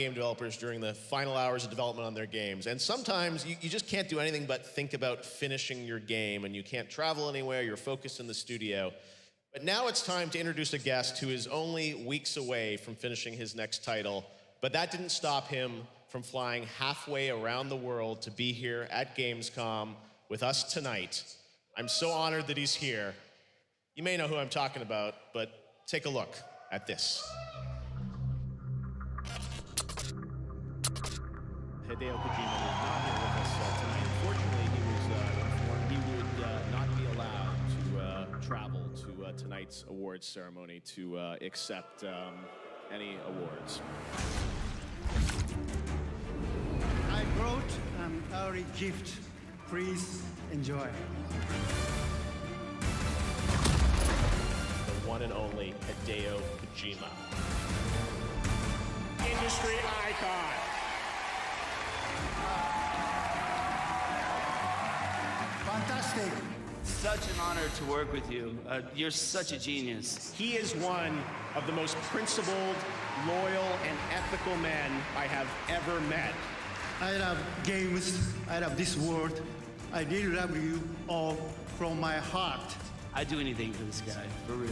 game developers during the final hours of development on their games. And sometimes you just can't do anything but think about finishing your game, and you can't travel anywhere, you're focused in the studio. But now it's time to introduce a guest who is only weeks away from finishing his next title, but that didn't stop him from flying halfway around the world to be here at Gamescom with us tonight. I'm so honored that he's here. You may know who I'm talking about, but take a look at this. Hideo Kojima is not here with us tonight. Unfortunately, he was informed he would not be allowed to travel to tonight's awards ceremony to accept any awards. I brought an early gift. Please enjoy. The one and only Hideo Kojima. Industry icon. Fantastic. Such an honor to work with you. You're such a genius. He is one of the most principled, loyal, and ethical men I have ever met. I love games. I love this world. I really love you all from my heart. I'd do anything for this guy, for real.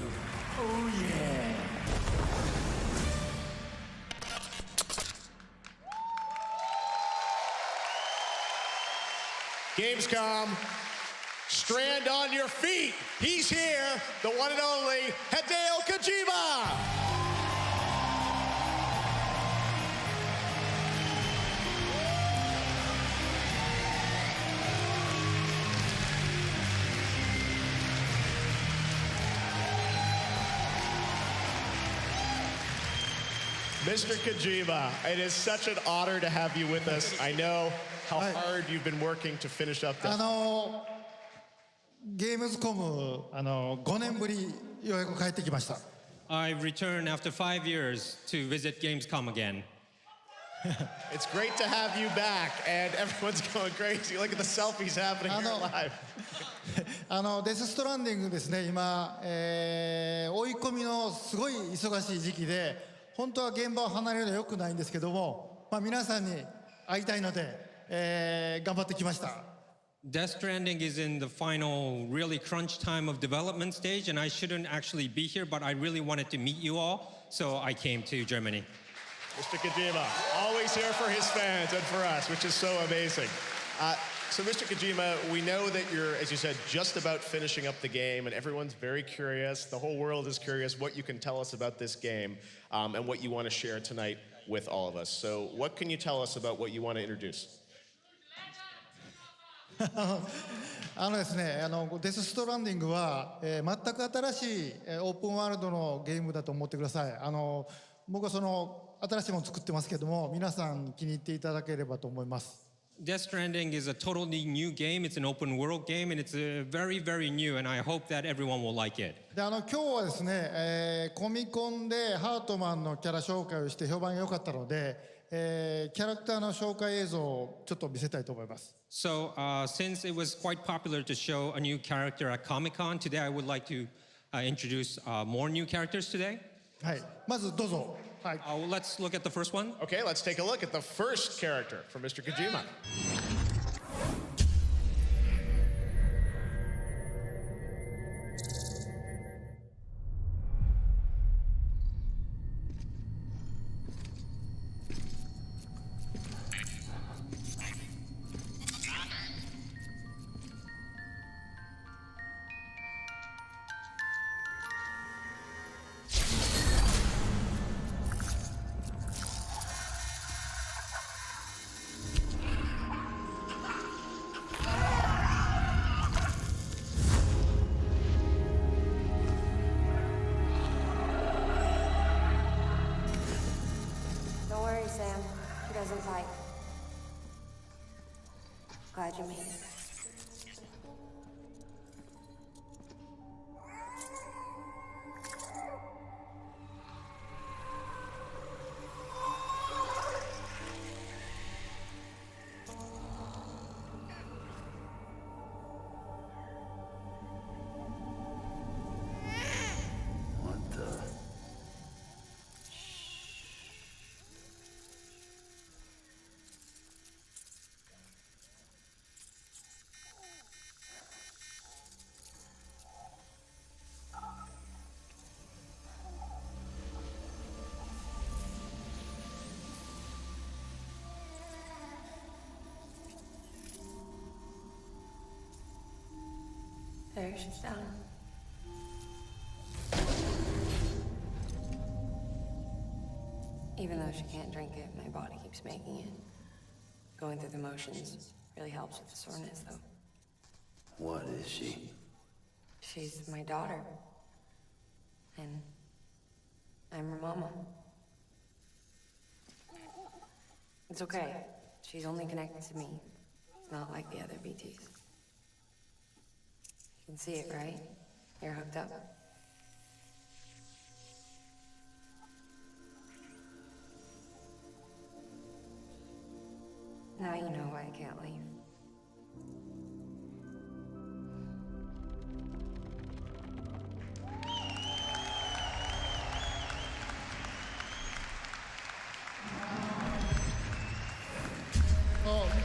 Oh, yeah. Gamescom, stand on your feet. He's here, the one and only Hideo Kojima. Mr. Kojima, it is such an honor to have you with us. I know how hard you've been working to finish up this. ゲームズコム5年ぶりようやく帰ってきました。I returned after 5 years to visit Gamescom again. It's great to have you back, and everyone's going crazy. Look at the selfies happening here live. デス・ストランディングですね、今、追い込みのすごい忙しい時期で、本当は現場を離れるのは良くないんですけども、皆さんに会いたいので、頑張ってきました。Death Stranding is in the final, really crunch time of development stage, and I shouldn't actually be here, but I really wanted to meet you all, so I came to Germany. Mr. Kojima, always here for his fans and for us, which is so amazing. So, Mr. Kojima, we know that you're, as you said, just about finishing up the game, and everyone's very curious. The whole world is curious what you can tell us about this game and what you want to share tonight with all of us. So, what can you tell us about what you want to introduce? ですね、デス・ストランディングは、全く新しいオープンワールドのゲームだと思ってください。僕はその新しいものを作ってますけども、皆さん気に入っていただければと思います。Death Stranding is a totally new game. It's an open world game, and it's very, very new, and I hope that everyone will like it. で今日はですね、コミコンでハートマンのキャラ紹介をして評判が良かったので、キャラクターの紹介映像をちょっと見せたいと思います。So, since it was quite popular to show a new character at Comic-Con, today I would like to introduce more new characters today. はい、まずどうぞ。はい。Let's look at the first one. Okay, let's take a look at the first character from Mr. Kojima. Doesn't fight. Glad you made it. she's done. Even though she can't drink it, my body keeps making it. Going through the motions really helps with the soreness, though. What is she? She's my daughter. And I'm her mama. It's okay. She's only connected to me. It's not like the other BTs. You can see it, right? You're hooked up. Now you know why I can't leave.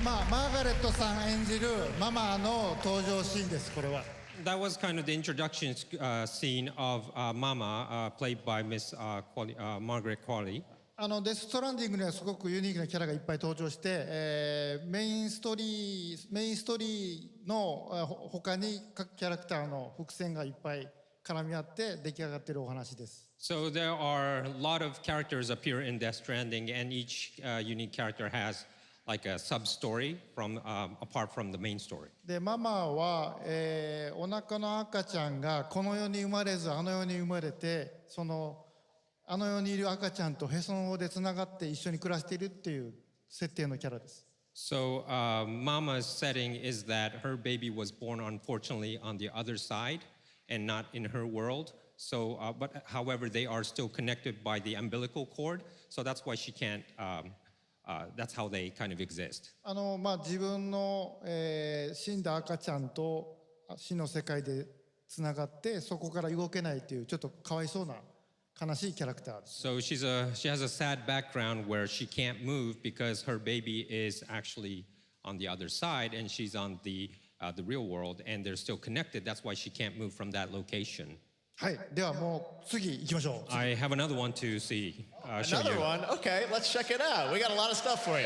マーガレットさん演じるママの登場シーンです、これは。That was kind of the introduction scene of Mama, played by Miss Margaret Qualley. デス・ストランディングにはすごくユニークなキャラがいっぱい登場して、メインストーリーの他に各キャラクターの伏線がいっぱい絡み合って出来上がっているお話です。So there are a lot of characters appear in Death Stranding, and each unique character has like a sub-story from apart from the main story. でママは、お腹の赤ちゃんがこの世に生まれずあの世に生まれて、あの世にいる赤ちゃんとへその緒でつながって一緒に暮らしているっていう設定のキャラです。So Mama's setting is that her baby was born unfortunately on the other side and not in her world. So, but however, they are still connected by the umbilical cord. So that's why she can't. That's how they kind of exist. 自分の、死んだ赤ちゃんと死の世界でつながってそこから動けないっていうちょっとかわいそうな悲しいキャラクターです。So she has a sad background where she can't move because her baby is actually on the other side and she's on the real world and they're still connected. That's why she can't move from that location. はい、ではもう次行きましょう。I have another one to see. Show Another you. one? Okay, let's check it out. We got a lot of stuff for you.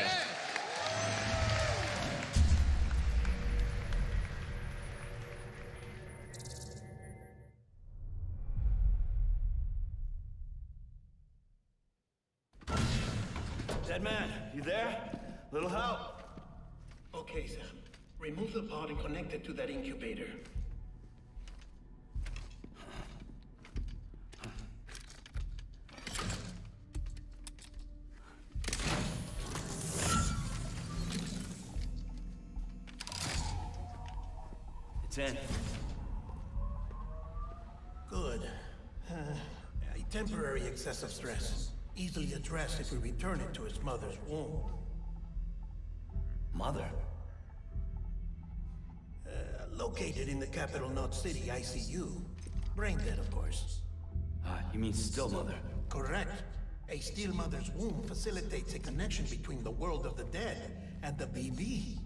Dead man, you there? Little help? Okay, Sam. Remove the pod and connect it to that incubator. It's in. Good. A temporary excessive stress. Easily addressed if we return it to its mother's womb. Mother? Located in the capital Knot City ICU. Brain dead, of course. You mean still mother? Correct. A still mother's womb facilitates a connection between the world of the dead and the BB.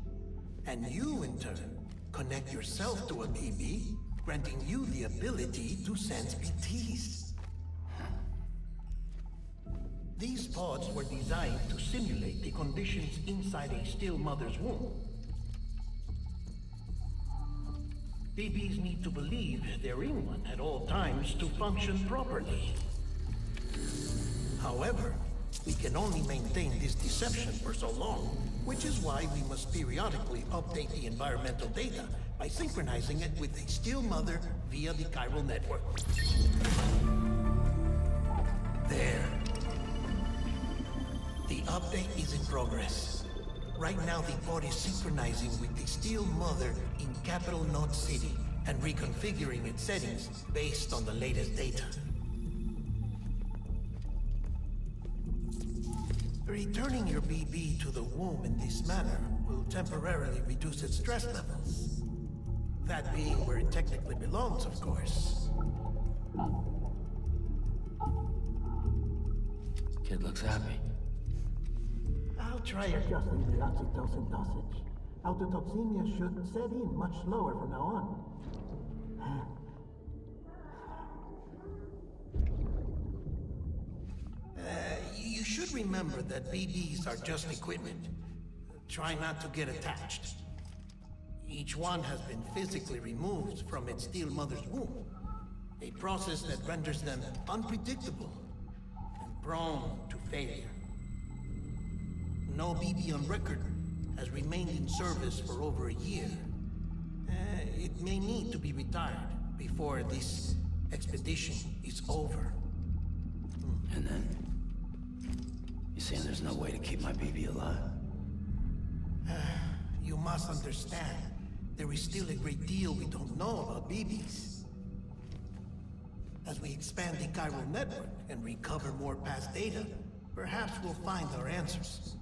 And you, in turn, connect yourself to a BB, granting you the ability to sense BTs. These pods were designed to simulate the conditions inside a still mother's womb. BBs need to believe they're in one at all times to function properly. However, we can only maintain this deception for so long, which is why we must periodically update the environmental data by synchronizing it with a still mother via the chiral network. There. The update is in progress. Right now, the pod is synchronizing with the still mother in capital Knot City and reconfiguring its settings based on the latest data. Returning your BB to the womb in this manner will temporarily reduce its stress levels. That being where it technically belongs, of course. Kid looks happy. I'll try adjusting the oxytocin dosage. Autotoxemia should set in much slower from now on. You should remember that BBs are just equipment. Try not to get attached. Each one has been physically removed from its steel mother's womb, a process that renders them unpredictable and prone to failure. No BB on record has remained in service for over a year. It may need to be retired before this expedition is over. And then? You saying there's no way to keep my BB alive? You must understand, there is still a great deal we don't know about BBs. As we expand the chiral network and recover more past data, perhaps we'll find our answers.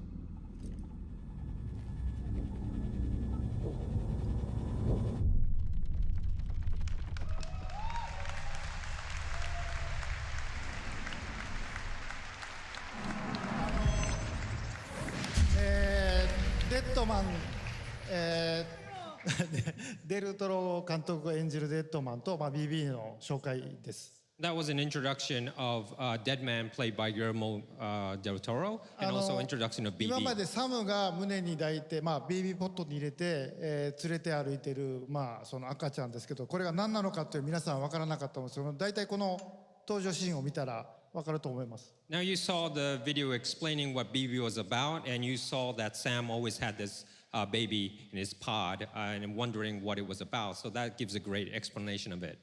デッドマン、デルトロ監督が演じるデッドマンと、BB の紹介です。That was an introduction of Dead Man played by Guillermo del Toro, and also introduction of BB. 今までサムが胸に抱いて、BB ポットに入れて、連れて歩いてる、その赤ちゃんですけど、これが何なのかという皆さん分からなかったんですけど、大体この登場シーンを見たら分かると思います。Now you saw the video explaining what BB was about, and you saw that Sam always had this baby in his pod, and wondering what it was about. So that gives a great explanation of it.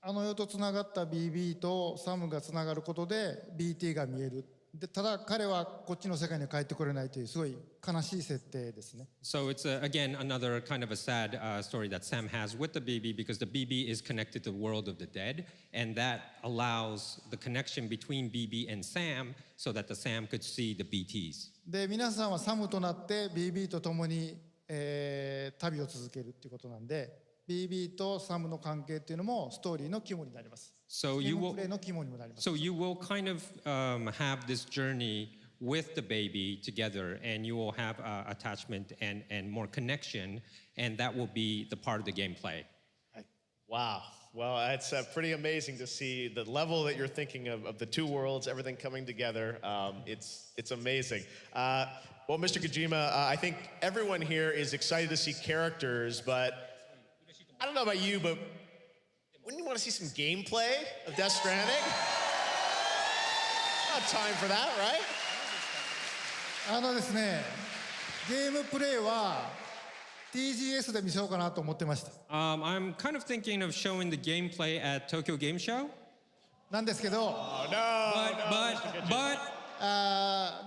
あの世とつながった BB とサムがつながることで BT が見える。でただ彼はこっちの世界に帰ってこれないというすごい悲しい設定ですね。So it's again another kind of a sad story that Sam has with the BB, because the BB is connected to the world of the dead, and that allows the connection between BB and Sam so that the Sam could see the BTs. で皆さんはサムとなって BB と共に、旅を続けるっていうことなんで、BB とサムの関係っていうのもストーリーの肝になります。So ゲームプレイの肝にもなります。So you will kind of have this journey with the baby together, and you will have attachment and more connection, and that will be the part of the gameplay. Wow. Well, it's pretty amazing to see the level that you're thinking of the two worlds, everything coming together. It's amazing. Well, Mr. Kojima, I think everyone here is excited to see characters, but I don't know about you, but wouldn't you want to see some gameplay of Death Stranding? Not time for that, right? ですね、ゲームプレイは TGS で見せようかなと思ってました。I'm kind of thinking of showing the gameplay at Tokyo Game Show. なんですけど、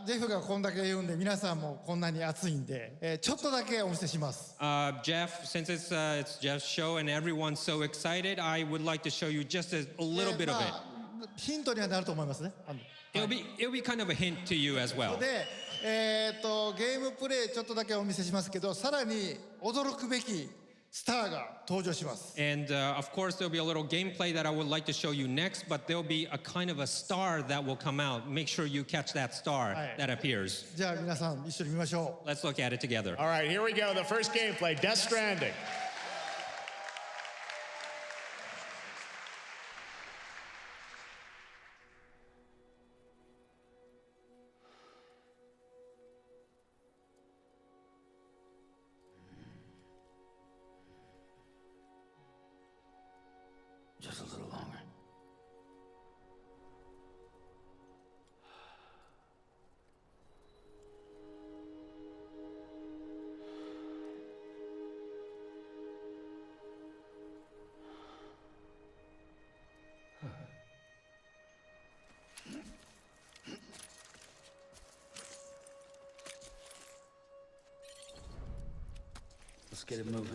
ジェフがこんだけ言うんで、皆さんもこんなに熱いんで、ちょっとだけお見せします。Jeff, since it's Jeff's show and everyone's so excited, I would like to show you just a little bit of it. ヒントにはなると思いますね。It'll be kind of a hint to you as well. で、ゲームプレイちょっとだけお見せしますけど、さらに驚くべきスターが登場します。And of course, there'll be a little gameplay that I would like to show you next, but there'll be a kind of a star that will come out. Make sure you catch that star that appears. じゃあ皆さん一緒に見ましょう。 Let's look at it together. All right, here we go. The first gameplay, Death Stranding. Just a little longer. Let's get it moving.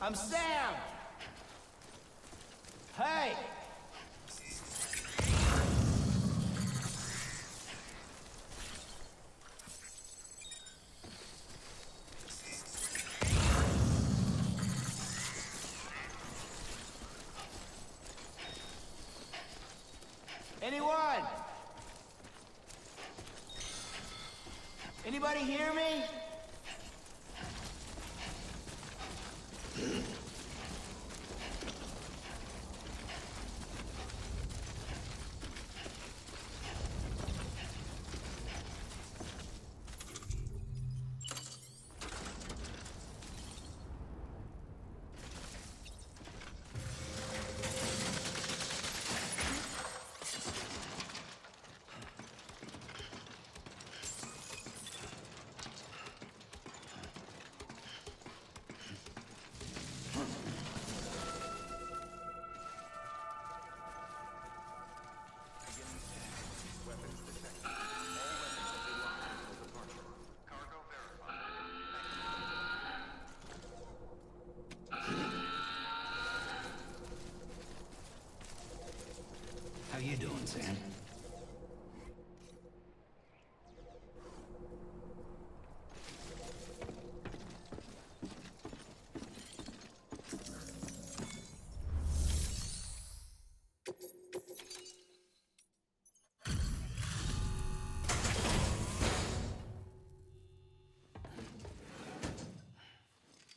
I'm Sam! Hey! Anyone? Anybody hear me? How you doing, Sam?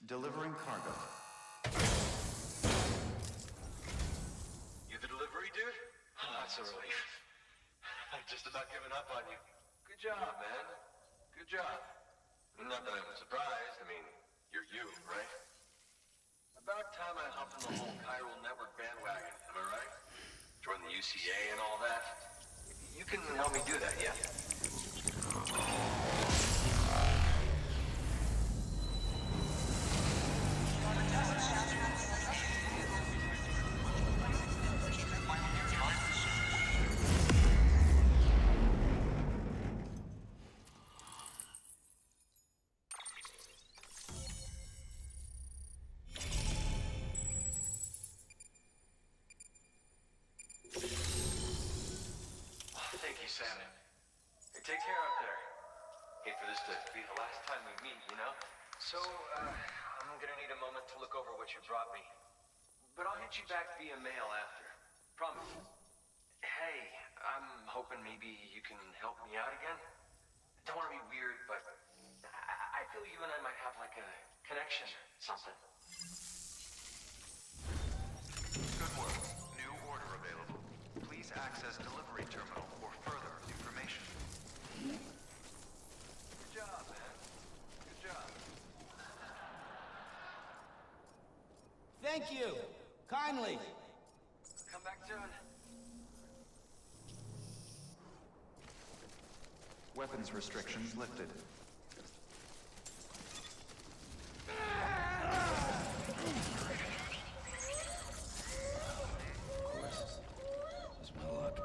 Delivering cargo. You the delivery dude? Oh, that's a relief. I've just about given up on you. Good job, man. Good job. Not that I'm surprised. I mean, you're you, right? About time I hopped on the whole chiral network bandwagon, am I right? Join the UCA and all that. You can help me do that, yeah? Thank you, Sam. Hey, take care out there. Hate for this to be the last time we meet, you know? So, I'm gonna need a moment to look over what you brought me. But I'll hit you back via mail after. Promise. Hey, I'm hoping maybe you can help me out again. Don't want to be weird, but I feel you and I might have like a connection, something. Good work. New order available. Please access delivery terminal for further information. Good job, man. Good job. Thank you. Kindly. Come back soon. Weapons restrictions lifted. Just my luck.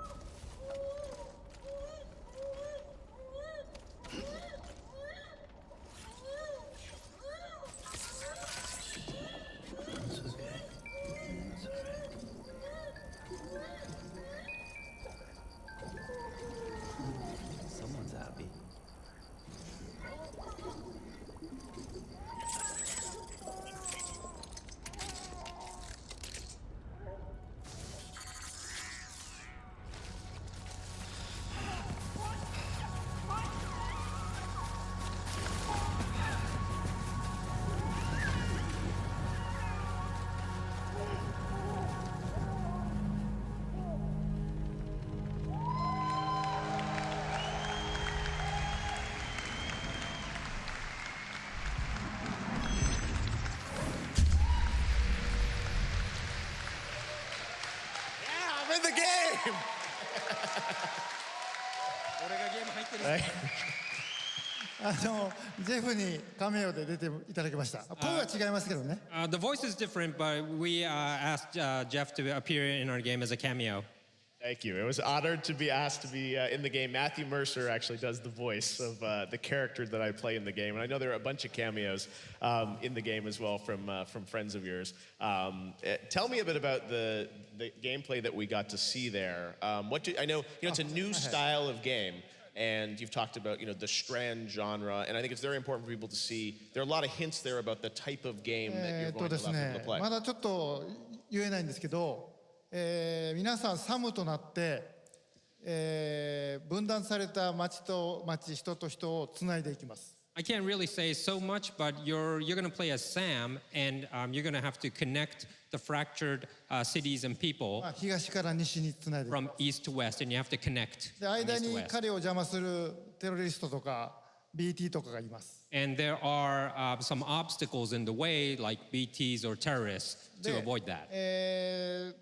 It's okay. It's okay. Someone's happy. Yeah, I'm in the game! 俺がゲーム入ってる。ジェフにカメオで出ていただきました。声は違いますけどね。The voice is different, but we asked Jeff to appear in our game as a cameo. Thank you. It was honored to be asked to be in the game. Matthew Mercer actually does the voice of the character that I play in the game, and I know there are a bunch of cameos in the game as well from friends of yours. Tell me a bit about the gameplay that we got to see there. I know it's a new style of game, and you've talked about the Strand genre, and I think it's very important for people to see. There are a lot of hints there about the type of game that you're going to allow people to play. まだちょっと言えないんですけど、皆さんサムとなって、分断された町と町、人と人をつないでいきます。I can't really say so much, but you're going to play as Sam, and you're going to have to connect the fractured cities and people 東から西につないでいきます。 from east to west, and you have to connect で from 間 east to に west. 彼を邪魔するテロリストとか BT とかがいます。 And there are some obstacles in the way, like BTs or terrorists, to で avoid that.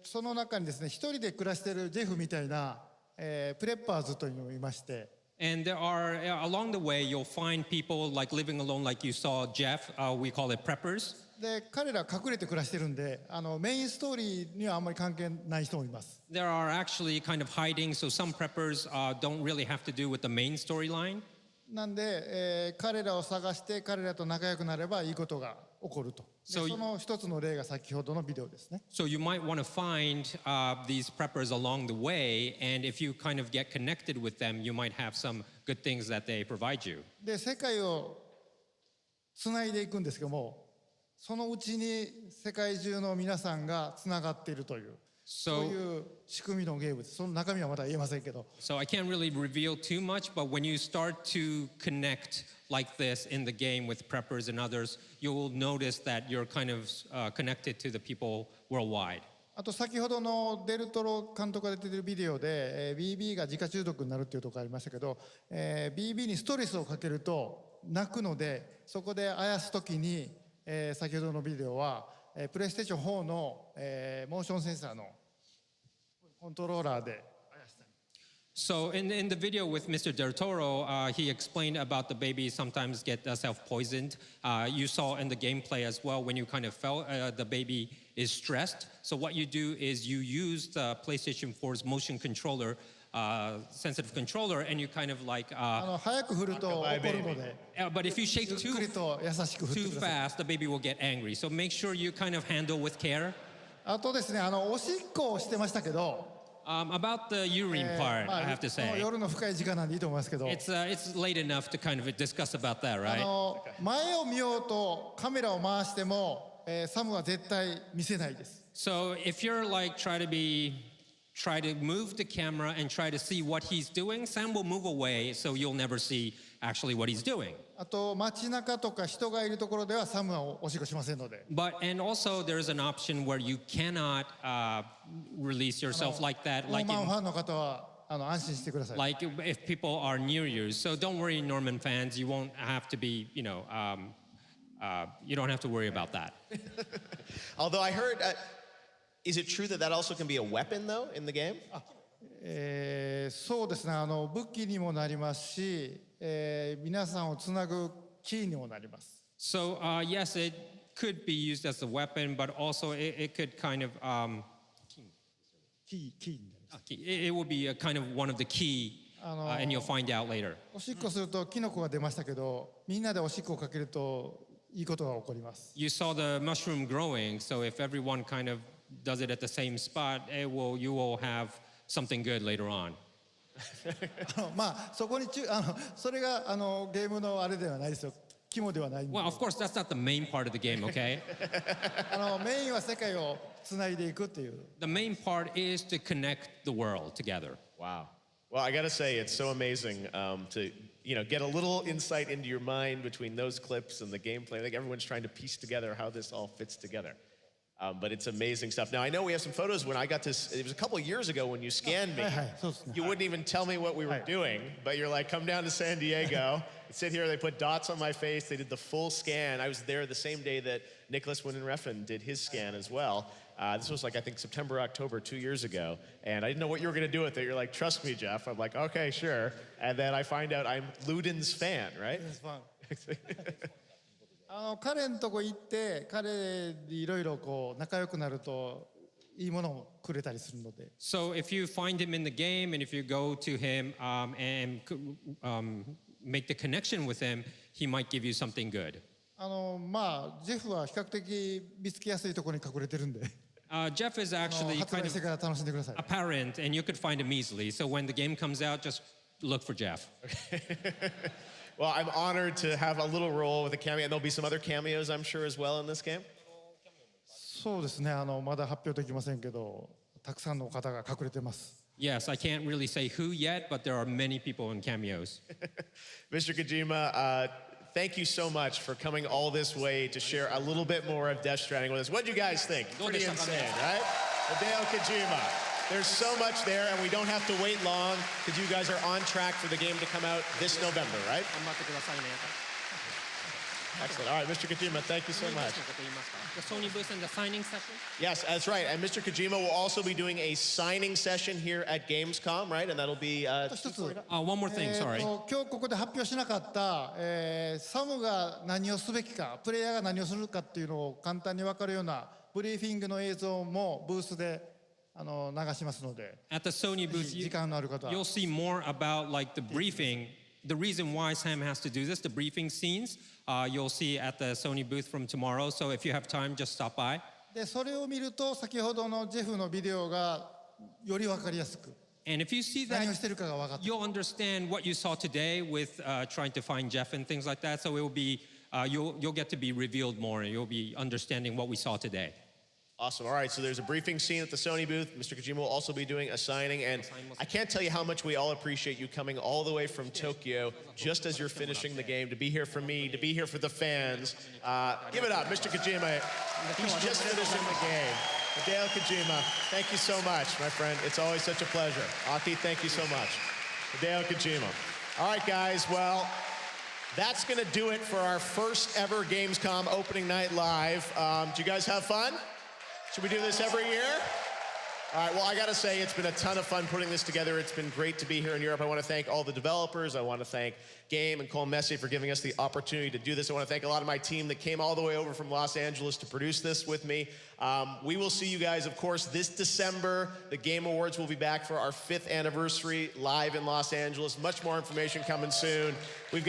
その中にですね、一人で暮らしているジェフみたいな、プレッパーズというのがいまして、 And there are, along the way, you'll find people like living alone, like you saw Jeff. We call it preppers. で彼ら隠れて暮らしてるんで、メインストーリーにはあんまり関係ない人もいます。 There are actually kind of hiding, so some preppers don't really have to do with the main storyline. なんで、彼らを探して彼らと仲良くなればいいことが起こると。で So その一つの例が先ほどのビデオですね。 So you might want to find these preppers along the way, and if you kind of get connected with them, you might have some good things that they provide you. で世界をつないでいくんですけども、そのうちに世界中の皆さんがつながっているという、そういう仕組みのゲームです。その中身はまだ言えませんけど。 So I can't really reveal too much, but when you start to connect like this in the game with preppers and others, you will notice that you're kind of connected to the people worldwide. あと先ほどのデルトロ監督が出ているビデオで、BB が自家中毒になるっていうところありましたけど、BB にストレスをかけると泣くので、そこであやすときに、先ほどのビデオは、プレイステーション4の、モーションセンサーのコントローラーで So in the video with Mr. Del Toro, he explained about the baby sometimes get self-poisoned. You saw in the gameplay as well when you kind of felt the baby is stressed. So what you do is you use the PlayStation 4's motion controller, sensitive controller, and you kind of like... 早く振ると怒るので but if you shake ゆっくりと優しく振って too ください。 fast, the baby will get angry. So make sure you kind of handle with care. あとですね、おしっこをしてましたけど、About the urine part, I have to この say. 夜の深い時間なんでいいと思いますけど、 It's late enough to kind of discuss about that, right? 前を見ようとカメラを回しても、サムは絶対見せないです。 So if you're like try to move the camera and try to see what he's doing, Sam will move away, so you'll never see actually what he's doing. あと街中とか人がいるところではサムはおしっこしませんので。 And also there's an option where you cannot release yourself like that, ノーマンファンの方は安心してください。 like if people are near you. So don't worry, Norman fans, you won't have to be, you don't have to worry about that. Although I heard, is it true that that also can be a weapon though in the game? そうですね、武器にもなりますし、皆さんをつなぐキーにもなります。 So yes, it could be used as a weapon, but also it could kind of キーになります。 it will be a kind of one of the key, and you'll find out later. おしっこするとキノコが出ましたけど、みんなでおしっこをかけるといいことが起こります。 You saw the mushroom growing, so if everyone kind of does it at the same spot, you will have something good later on. まあそこにそれがゲームのあれではないですよ。肝ではないんで。 Well, of course, that's not the main part of the game, okay? メインは世界をつないでいくっていう。 The main part is to connect the world together. Wow. Well, I got to say, it's so amazing to get a little insight into your mind between those clips and the gameplay. I think everyone's trying to piece together how this all fits together. But it's amazing stuff. Now, I know we have some photos when I got this. It was a couple of years ago when you scanned me. You wouldn't even tell me what we were doing, but you're like, come down to San Diego. Sit here. They put dots on my face. They did the full scan. I was there the same day that Nicholas Winden-Refn did his scan as well. This was like, I think, September, October, 2 years ago. And I didn't know what you were going to do with it. You're like, trust me, Jeff. I'm like, okay, sure. And then I find out I'm Ludin's fan, right?彼のとこ行って彼でいろいろこう仲良くなるといいものをくれたりするので。So if you find him in the game and if you go to him and make the connection with him, he might give you something good. まあジェフは比較的見つけやすいところに隠れてるんで。Jeff is actually 発 kind 売してから楽しんでください。 of apparent, and you could find him easily. So when the game comes out, just look for Jeff. Well, I'm honored to have a little role with a cameo, and there'll be some other cameos, I'm sure, as well in this game. そうですね。まだ発表できませんけど、たくさんの方が隠れてます。Yes, I can't really say who yet, but there are many people in cameos. Mr. Kojima, thank you so much for coming all this way to share a little bit more of Death Stranding with us. What do you guys think? Pretty insane, right? Hideo Kojima. There's so much there, and we don't have to wait long because you guys are on track for the game to come out this November, right? Excellent. All right, Mr. Kojima, thank you so much. The Sony booth and the signing session? Yes, that's right. And Mr. Kojima will also be doing a signing session here at Gamescom, right? And that'll be... 一つ、one more thing, sorry. 今日ここで発表しなかった、サムが何をすべきか、プレイヤーが何をするかっていうのを簡単に分かるようなブリーフィングの映像もブースで流しますので、 At the Sony booth, 時間のある方は you'll see more about like the briefing, the reason why Sam has to do this, the briefing scenes. You'll see at the Sony booth from tomorrow. So if you have time, just stop by. でそれを見ると先ほどのジェフのビデオがより分かりやすく And if you see 何を that, してるかが分かって you'll understand what you saw today with trying to find Jeff and things like that. So it will be, you'll get to be revealed more and you'll be understanding what we saw today. Awesome. All right, so there's a briefing scene at the Sony booth. Mr. Kojima will also be doing a signing, and I can't tell you how much we all appreciate you coming all the way from Tokyo just as you're finishing the game, to be here for me, to be here for the fans. Give it up, Mr. Kojima. He's just finishing the game. Hideo Kojima, thank you so much, my friend. It's always such a pleasure. Aki, thank you so much. Hideo Kojima. All right, guys, well, that's going to do it for our first ever Gamescom opening night live. Do you guys have fun? Should we do this every year? All right, well, I got to say, it's been a ton of fun putting this together. It's been great to be here in Europe. I want to thank all the developers. I want to thank Game and Cole Messi for giving us the opportunity to do this. I want to thank a lot of my team that came all the way over from Los Angeles to produce this with me. We will see you guys, of course, this December. The Game Awards will be back for our 5th anniversary live in Los Angeles. Much more information coming soon. We've got